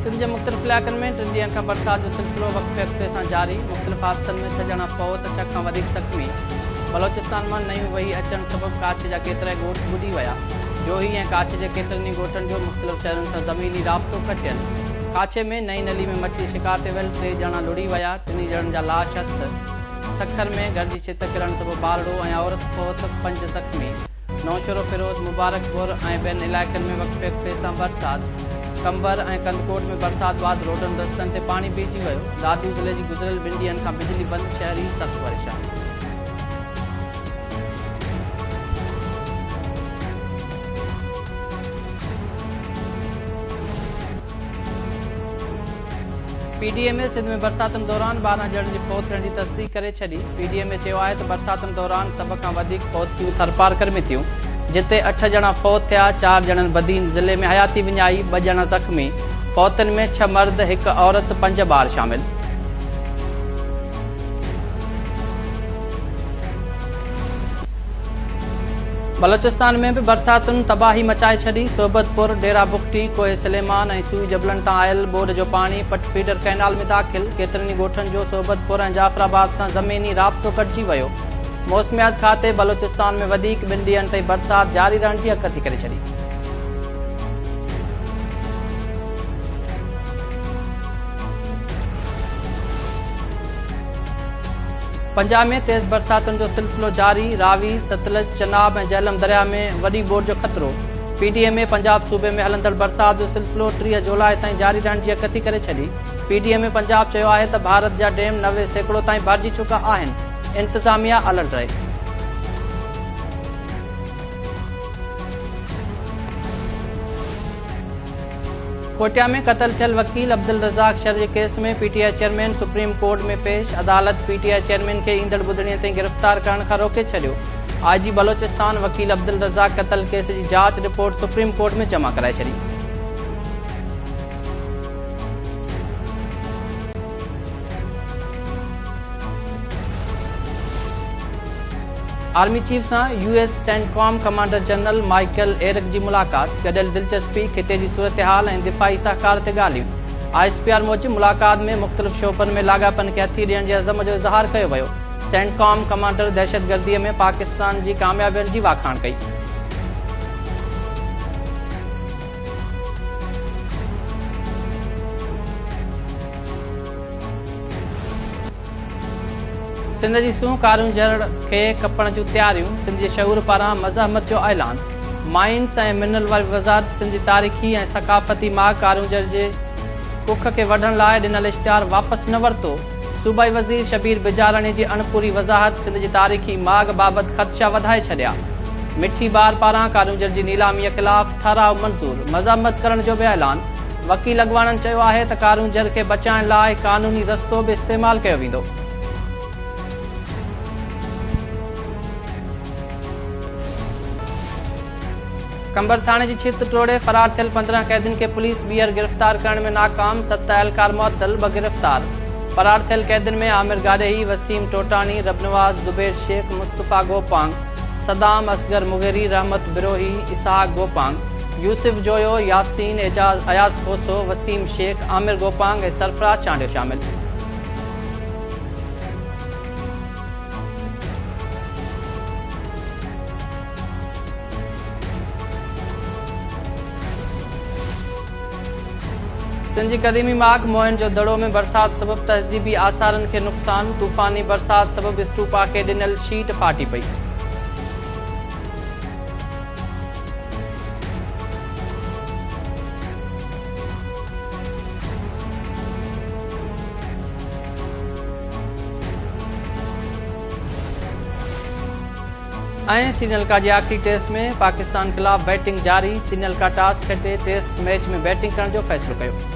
सिंध के मुख़्तलिफ़ इलाक़नि में 3 ॾींहनि खां बरसात जो सिलसिलो वक़्फ़े वक़्फ़े सां जारी। मुख़्तलिफ़ हादसनि में 6 ॼणा फ़ौत, 6 खां वधीक ज़ख़्मी। बलोचिस्तान मां नयूं वही अचण सबबि काछ जा केतिरा ॻोठ ॿुॾी विया। जोही ऐं काछ जे केतिरनि ई ॻोठनि जो मुख़्तलिफ़ शहरनि सां ज़मीनी राब्तो कटियल। काछे में नई नली में मछली शिकार ते वियल 3 ॼणा लुड़ी विया। 3 ॼणनि जा लाश हथ। सखर में गरजी छित किरण सबबि ॿारड़ो ऐं औरत फ़ौत, 5 ज़ख़्मी। नौशरो, फिरोज़, मुबारकपुर ऐं ॿियनि इलाइक़नि में वक़्फ़े वक़्फ़े सां बरसात। कंबर ऐं कंदकोट में बरसात बाद रोडनि रस्तनि ते पाणी बीहजी वियो। दादू ज़िले जी गुज़िरियल 2 ॾींहनि खां बिजली बंदि, शहरी सख़्तु परेशान। पीडीएमए सिंध में बरसातनि दौरान 12 ॼणनि जी फ़ौत थियण जी तस्दीक़ करे छॾी। पीडीएमए चयो आहे त बरसातनि दौरान सभ खां वधीक फ़ौतियूं थरपारकर में थियूं, जिते 8 ॼणा फ़ौत थिया। 4 ॼणनि बदीन ज़िले में हयाती विञाई, 2 ॼणा ज़ख़्मी। फ़ौतनि में 6 मर्द, 1 औरत, 5 ॿार शामिल। बलोचिस्तान में भी बरसातुनि तबाही मचाए छॾी। सोबतपुर, डेरा बुख्टी, कोहे सलेमान ऐं सूई जबलनि तां आयल बोर जो पाणी पट फीडर कैनाल में दाख़िल। केतिरनि ई ॻोठनि जो सोबतपुर ऐं जाफराबाद सां ज़मीनी राब्तो कटिजी वियो। मौसमियात खाते बलोचिस्तान में वधीक 2 ॾींहनि ताईं बरसात जारी रहण जी अकती करे छॾी। पंजाब में तेज़ बरसातुनि जो सिलसिलो जारी। रावी, सतलज, चनाब ऐं झेलम दरिया में वॾी बोर जो ख़तरो। पीडीएमए पंजाब सूबे में हलंदड़ बरसात जो सिलसिलो 30 जुलाई ताईं जारी रहण जी अकती करे छॾी। पीडीएमए पंजाब चयो आहे त भारत जा डैम 90% ताईं भरिजी चुका आहिनि। इंतज़ामिया अलर्ट रहे। कोटिया में क़त्ल थियल वकील अब्दुल रज़ाक शर जे केस में पीटीआई चेयरमैन सुप्रीम कोर्ट में पेश। अदालत पीटीआई चेयरमैन खे ईंदड़ ॿुधणीअ ताईं गिरफ़्तार करण खां रोके छॾियो। आईजी बलोचिस्तान वकील अब्दुल रज़ाक क़त्ल केस जी जांच रिपोर्ट सुप्रीम कोर्ट में जमा कराए छॾी। आर्मी चीफ सां US CENTCOM commander general Michael Erik जी मुलाक़ात। गॾियल दिलचस्पी, खिते जी सूरत हाल ऐं दिफ़ाई सहकार ते ॻाल्हियूं। आईएसपीआर मूजिबि मुलाक़ात में मुख़्तलिफ़ शोबनि में लाॻापन खे हथी ॾियण जे अज़म जो इज़हार कयो वियो। सेंटकॉम कमांडर दहशतगर्दीअ में पाकिस्तान जी कामयाबियुनि जी वाखाण कई। सिंध जी सूं कारूं जड़ खे कपण जूं तयारियूं। सिंध जे शहूर पारां मज़हमत जो ऐलान। माइंस ऐं मिनरल वारी वज़ारत सिंध जी तारीख़ी ऐं सक़ाफ़ती माग कारूंजर जे कुख खे वढण लाइ ॾिनल इश्तिहार वापसि न वरितो। सूबाई वज़ीर शबीर बिजाराणी जी अणपूरी वज़ाहत सिंध जी तारीख़ी माग बाबति ख़दशा वधाए छॾिया। मिठी बार पारां कारूंजर जी नीलामीअ ख़िलाफ़ ठाराव मंज़ूर। मज़ाहमत करण जो बि ऐलान। वकील अॻवाननि चयो आहे त कारूंजर खे बचाइण लाइ क़ानूनी रस्तो बि इस्तेमालु कयो वेंदो। कंबर थाणे जी छित टोड़े फरार थियल 15 कैदियुनि खे पुलिस ॿीहर गिरफ़्तार करण में नाकाम। 7 अहलकार मुअत्तल, 2 गिरफ़्तार। फरार थियल कैदियुनि में आमिर गाडेही, वसीम टोटाणी, रबनवाज़, ज़ुबैर शेख, मुस्तफ़ा गोपांग, सदाम असगर मुगेरी, रहमत बिरोही, इसहाक गोपांग, यूसुफ जोयो, यासीन एजाज, अयाज खोसो, वसीम शेख, आमिर गोपांग ऐं सरफराज चांडियो शामिल। सिंध जी क़दीमी माग मोहन दड़ो में बरसात सबबि तहज़ीबी आसारनि खे नुक़सान। तूफ़ानी बरसात सबबि स्टूपा खे ॾिनल शीट फाटी पई। ऐं श्रीलंका जे आख़िरी टेस्ट में पाकिस्तान ख़िलाफ़ बैटिंग जारी। श्रीलंका टॉस खटे टेस्ट मैच में बैटिंग करण जो फ़ैसिलो कयो।